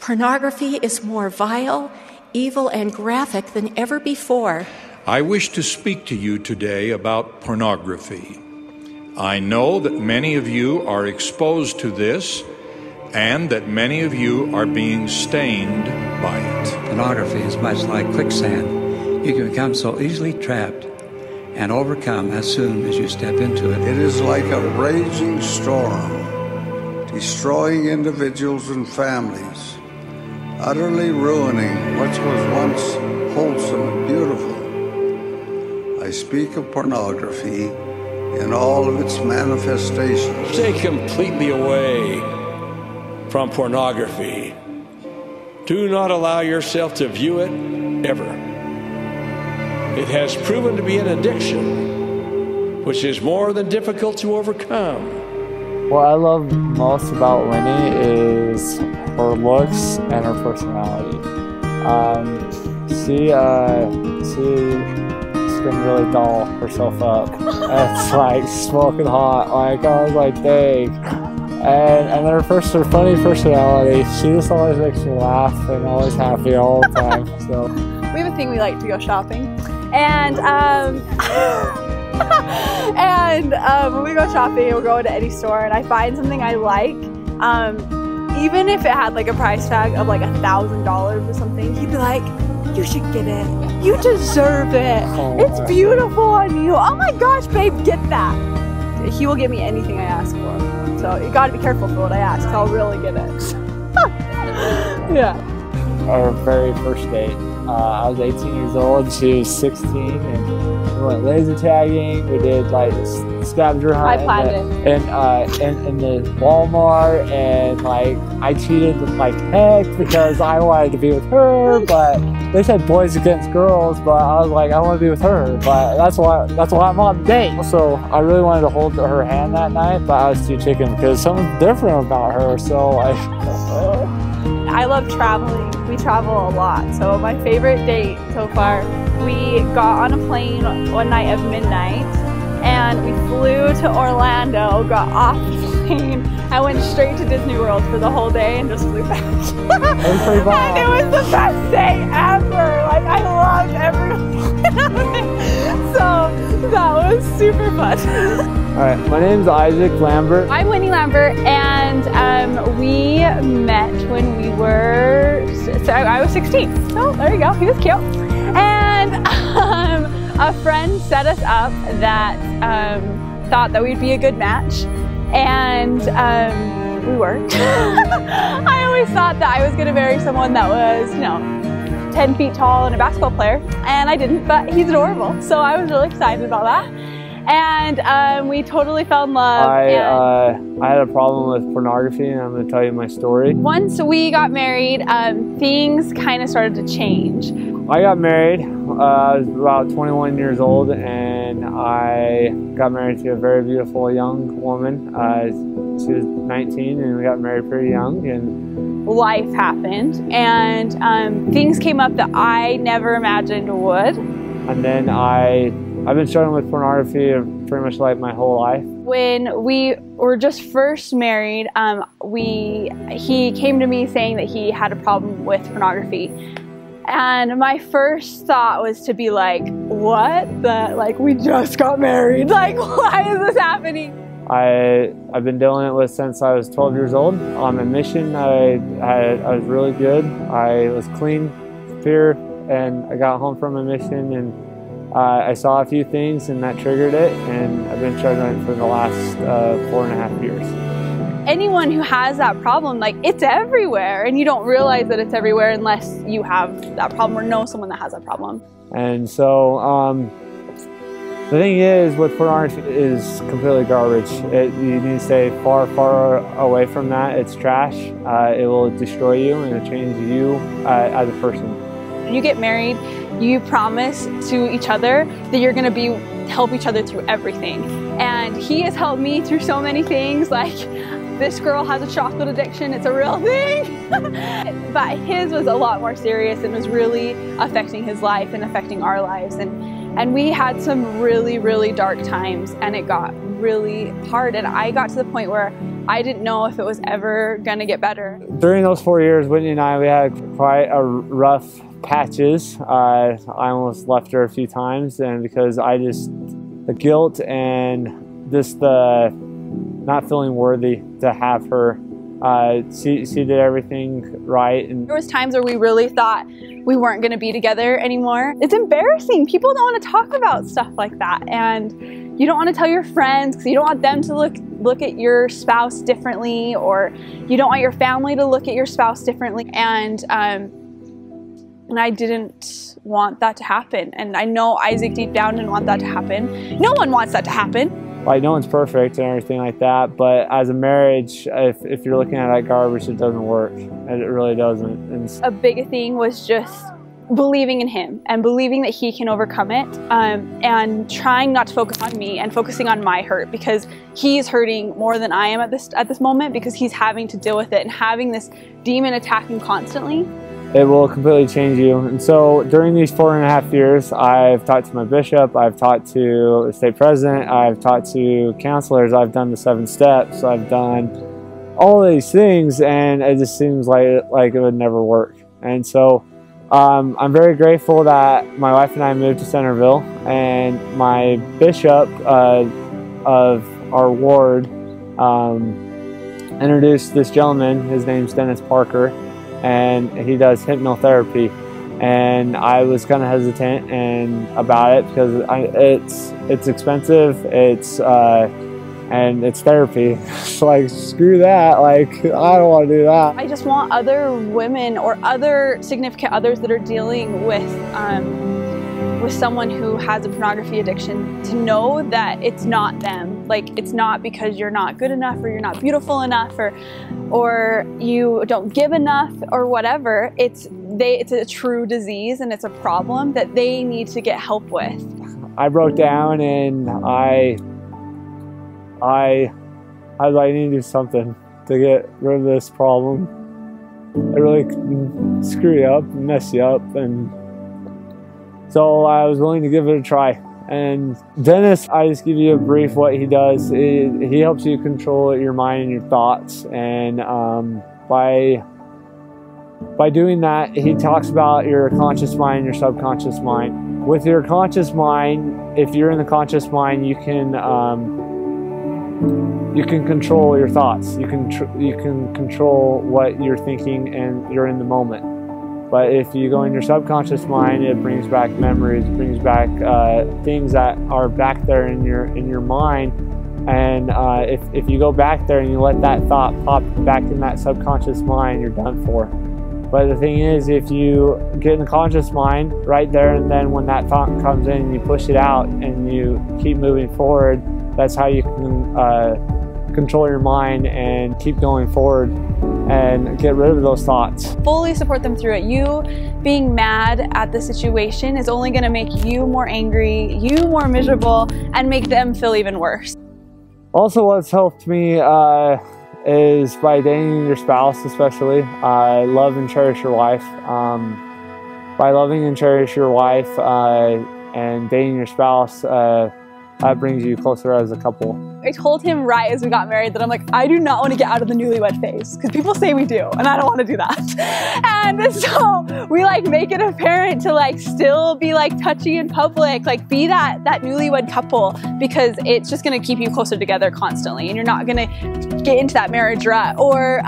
Pornography is more vile, evil, and graphic than ever before. I wish to speak to you today about pornography. I know that many of you are exposed to this and that many of you are being stained by it. Pornography is much like quicksand. You can become so easily trapped and overcome as soon as you step into it. It is like a raging storm, destroying individuals and families, utterly ruining what was once wholesome and beautiful. I speak of pornography in all of its manifestations. Stay completely away from pornography. Do not allow yourself to view it ever. It has proven to be an addiction, which is more than difficult to overcome. What I love most about Winnie is her looks and her personality. She's gonna really doll herself up. It's like smoking hot. Like I was like, dang. And her funny personality. She just always makes me laugh and always happy all the time. So we have a thing we like to go shopping, and when we go shopping, we'll go to any store, and I find something I like. Even if it had like a price tag of like $1,000 or something, he'd be like, "You should get it. You deserve it. It's beautiful on you. Oh my gosh, babe, get that." He will give me anything I ask for. So you gotta be careful for what I ask, I'll really get it. Yeah. Our very first date, I was 18 years old, she was 16, and we went laser tagging. We did like scavenger hunt in the Walmart, and like I cheated like heck because I wanted to be with her, but they said boys against girls, but I was like, I want to be with her, but that's why I'm on the date. So I really wanted to hold her hand that night, but I was too chicken because something different about her. So I love traveling. We travel a lot. So my favorite date so far, we got on a plane one night of midnight, and we flew to Orlando, got off the plane, and went straight to Disney World for the whole day and just flew back. And it was the best day ever. Like, I loved every minute of it. So that was super fun. Alright, my name's Isaac Lambert. I'm Whitney Lambert, and we met when we were, so I was 16. So there you go, he was cute. And a friend set us up that thought that we'd be a good match, and we were. I always thought that I was gonna marry someone that was, 10 feet tall and a basketball player, and I didn't, but he's adorable. So I was really excited about that. And we totally fell in love. I had a problem with pornography, and I'm going to tell you my story. Once we got married, things kind of started to change. I got married. I was about 21 years old, and I got married to a very beautiful young woman. She was 19, and we got married pretty young. And life happened, and things came up that I never imagined would. And then I've been struggling with pornography pretty much like my whole life. When we were just first married, he came to me saying that he had a problem with pornography. And my first thought was to be like, what the, like, we just got married. Like, why is this happening? I've been dealing with it since I was 12 years old. On my mission, I was really good. I was clean, pure, and I got home from a mission, and I saw a few things, and that triggered it, and I've been struggling for the last 4.5 years. Anyone who has that problem, like, it's everywhere, and you don't realize that it's everywhere unless you have that problem or know someone that has that problem. And so the thing is with pornography is completely garbage. You need to stay far, far away from that. It's trash. It will destroy you, and it'll change you as a person. When you get married, you promise to each other that you're going to help each other through everything. And he has helped me through so many things, like this girl has a chocolate addiction, it's a real thing. But his was a lot more serious and was really affecting his life and affecting our lives. And we had some really, really dark times, and it got really hard. And I got to the point where I didn't know if it was ever gonna get better. During those 4 years, Whitney and I, we had quite a rough patches. I almost left her a few times, and because the guilt and just the not feeling worthy to have her. She did everything right. And there was times where we really thought we weren't going to be together anymore. It's embarrassing. People don't want to talk about stuff like that, and you don't want to tell your friends because you don't want them to look at your spouse differently, or you don't want your family to look at your spouse differently. And I didn't want that to happen, and I know Isaac deep down didn't want that to happen. No one wants that to happen. Like, no one's perfect and everything like that, but as a marriage, if you're looking at that garbage, it doesn't work. It really doesn't. And a big thing was just believing in him and believing that he can overcome it, and trying not to focus on me and focusing on my hurt, because he's hurting more than I am at this moment, because he's having to deal with it and having this demon attacking constantly. It will completely change you. And so during these 4.5 years, I've talked to my bishop, I've talked to the state president, I've talked to counselors, I've done the 7 steps, I've done all of these things, and it just seems like it would never work. And so I'm very grateful that my wife and I moved to Centerville, and my bishop of our ward introduced this gentleman. His name's Dennis Parker, and he does hypnotherapy. And I was kind of hesitant about it because it's expensive, and it's therapy. It's like, screw that, like, I don't want to do that. I just want other women or other significant others that are dealing with someone who has a pornography addiction to know that it's not them. Like, it's not because you're not good enough, or you're not beautiful enough, or you don't give enough, or whatever. It's a true disease, and it's a problem that they need to get help with. I wrote down, and I was like, I need to do something to get rid of this problem. It really can screw you up and mess you up, and so I was willing to give it a try. And Dennis, I just give you a brief what he does. He helps you control your mind and your thoughts, and by doing that, he talks about your conscious mind and your subconscious mind. With your conscious mind, if you're in the conscious mind, you can control your thoughts. You can control what you're thinking, and you're in the moment. But if you go in your subconscious mind, it brings back memories, it brings back things that are back there in your mind. And if you go back there and you let that thought pop back in that subconscious mind, you're done for. But the thing is, if you get in the conscious mind right there, and then when that thought comes in, you push it out and you keep moving forward, that's how you can control your mind and keep going forward and get rid of those thoughts. Fully support them through it. You being mad at the situation is only going to make you more angry, you more miserable, and make them feel even worse. Also, what's helped me is by dating your spouse, especially. Love and cherish your wife. By loving and cherish your wife and dating your spouse, that brings you closer as a couple. I told him right as we got married that I'm like, I do not want to get out of the newlywed phase, because people say we do, and I don't want to do that. And so we make it apparent to still be touchy in public, be that newlywed couple, because it's just going to keep you closer together constantly, and you're not going to get into that marriage rut. Or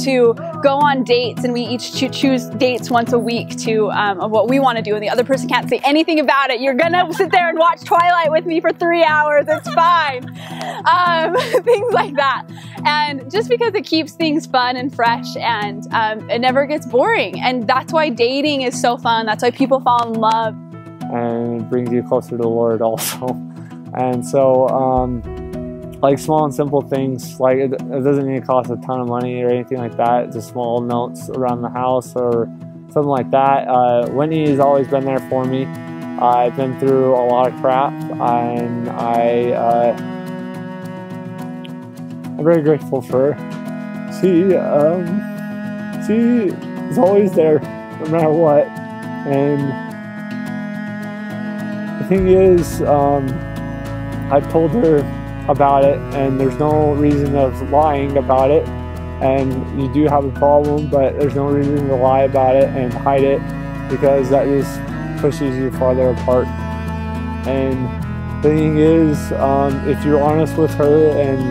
to go on dates, and we each choose dates once a week of what we want to do, and the other person can't say anything about it. You're gonna sit there and watch Twilight with me for 3 hours, it's fine. Things like that. And just because it keeps things fun and fresh, and it never gets boring. And that's why dating is so fun. That's why people fall in love. And it brings you closer to the Lord also. And so small and simple things, it doesn't need to cost a ton of money or anything like that. Just small notes around the house or something like that. Whitney has always been there for me. I've been through a lot of crap, and I'm very grateful for her. She is always there, no matter what. And the thing is, I've told her about it, and there's no reason of lying about it. And you do have a problem, but there's no reason to lie about it and hide it, because that just pushes you farther apart. And the thing is, if you're honest with her and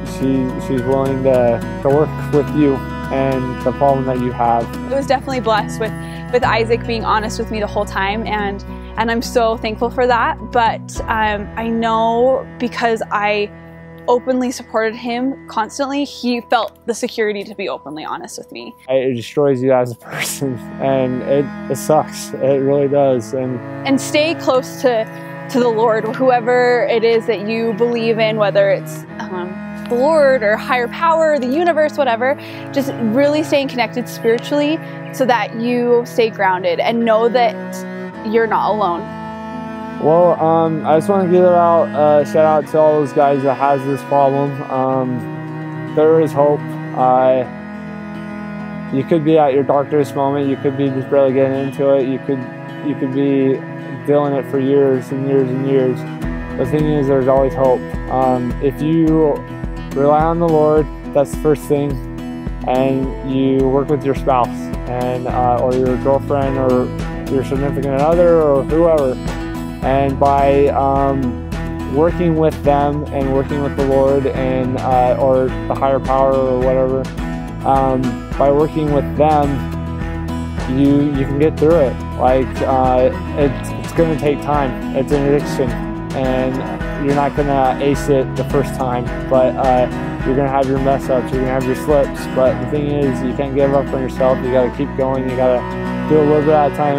she's willing to work with you and the problem that you have. I was definitely blessed with Isaac being honest with me the whole time, and I'm so thankful for that. But I know because I openly supported him constantly, he felt the security to be openly honest with me. It destroys you as a person, and it sucks. It really does. And stay close to the Lord, whoever it is that you believe in, whether it's the Lord or higher power, the universe, whatever. Just really staying connected spiritually so that you stay grounded and know that you're not alone. Well, I just want to give a shout out to all those guys that has this problem. There is hope. You could be at your darkest moment. You could be just barely getting into it. You could be dealing it for years and years and years. The thing is, there's always hope. If you rely on the Lord, that's the first thing, and you work with your spouse and or your girlfriend or your significant other or whoever. And by working with them and working with the Lord and or the higher power or whatever, by working with them, you can get through it. Like it's going to take time. It's an addiction, and you're not going to ace it the first time. But you're going to have your mess ups. You're going to have your slips. But the thing is, you can't give up on yourself. You got to keep going. You got to do a little bit at a time.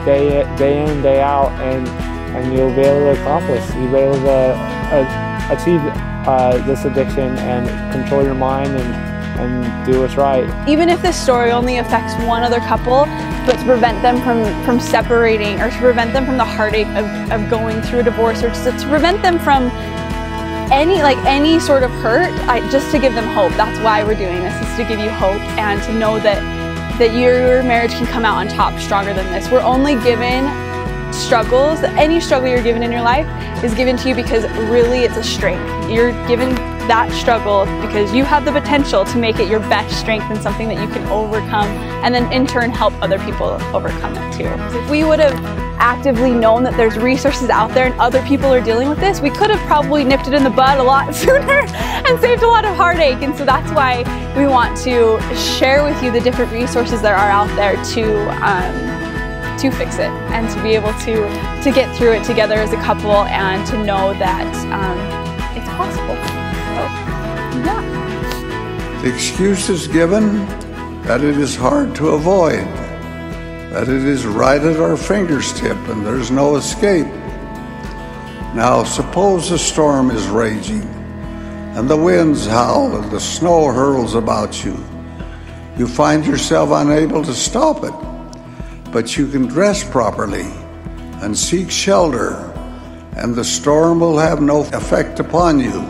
Day in, day out, and you'll be able to accomplish. You'll be able to achieve this addiction and control your mind and do what's right. Even if this story only affects one other couple, but to prevent them from separating, or to prevent them from the heartache of going through a divorce, or to prevent them from any sort of hurt, just to give them hope. That's why we're doing this, is to give you hope and to know that your marriage can come out on top stronger than this. We're only given struggles. Any struggle you're given in your life is given to you because really it's a strength. You're given that struggle because you have the potential to make it your best strength and something that you can overcome, and then in turn help other people overcome it too. If we would have actively known that there's resources out there and other people are dealing with this, we could have probably nipped it in the bud a lot sooner and saved a lot of heartache. And so that's why we want to share with you the different resources that are out there to fix it and to be able to get through it together as a couple and to know that it's possible. So, yeah. The excuse is given that it is hard to avoid, that it is right at our fingertip and there's no escape. Now suppose a storm is raging and the winds howl and the snow hurls about you. You find yourself unable to stop it, but you can dress properly and seek shelter, and the storm will have no effect upon you.